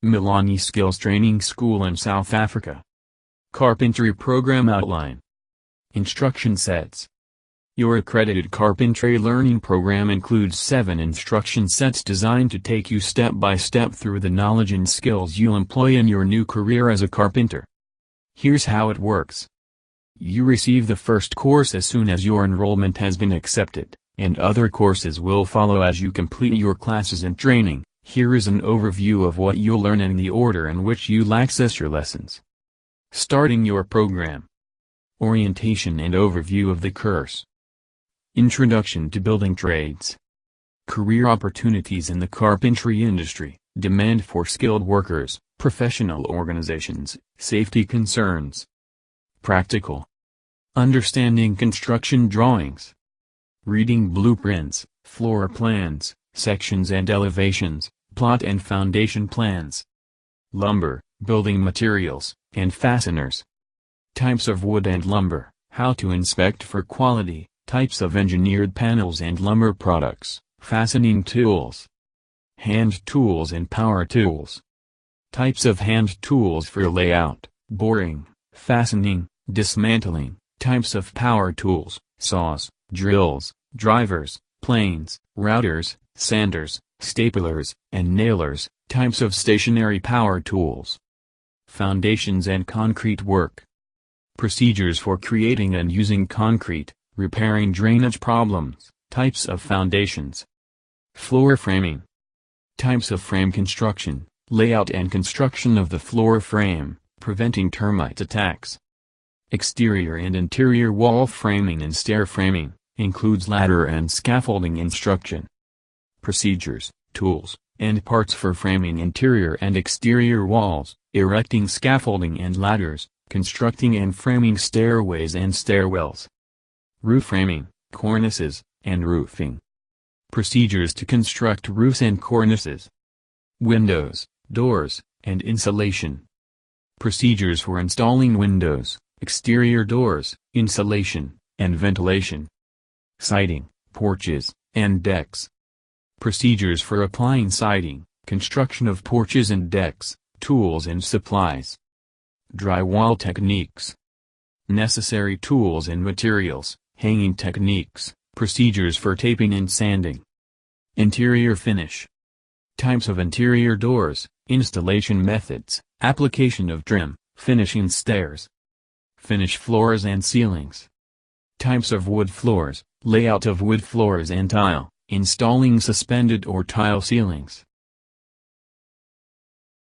Mulani Skills Training School in South Africa. Carpentry Program Outline. Instruction Sets. Your accredited carpentry learning program includes 7 instruction sets designed to take you step by step through the knowledge and skills you'll employ in your new career as a carpenter. Here's how it works. You receive the first course as soon as your enrollment has been accepted, and other courses will follow as you complete your classes and training. Here is an overview of what you'll learn in the order in which you'll access your lessons. Starting your program. Orientation and overview of the course. Introduction to building trades. Career opportunities in the carpentry industry, demand for skilled workers, professional organizations, safety concerns. Practical. Understanding construction drawings. Reading blueprints, floor plans, sections and elevations, plot and foundation plans. Lumber, building materials, and fasteners. Types of wood and lumber, how to inspect for quality, types of engineered panels and lumber products, fastening tools. Hand tools and power tools. Types of hand tools for layout, boring, fastening, dismantling, types of power tools, saws, drills, drivers, planes, routers, sanders, staplers, and nailers, types of stationary power tools. Foundations and concrete work. Procedures for creating and using concrete, repairing drainage problems, types of foundations. Floor framing. Types of frame construction, layout and construction of the floor frame, preventing termite attacks. Exterior and interior wall framing and stair framing, includes ladder and scaffolding instruction. Procedures, tools, and parts for framing interior and exterior walls, erecting scaffolding and ladders, constructing and framing stairways and stairwells. Roof framing, cornices, and roofing. Procedures to construct roofs and cornices. Windows, doors, and insulation. Procedures for installing windows, exterior doors, insulation, and ventilation. Siding, porches, and decks. Procedures for applying siding, construction of porches and decks, tools and supplies. Drywall techniques. Necessary tools and materials, hanging techniques, procedures for taping and sanding. Interior finish. Types of interior doors, installation methods, application of trim, finishing stairs. Finish floors and ceilings. Types of wood floors, layout of wood floors and tile, installing suspended or tile ceilings.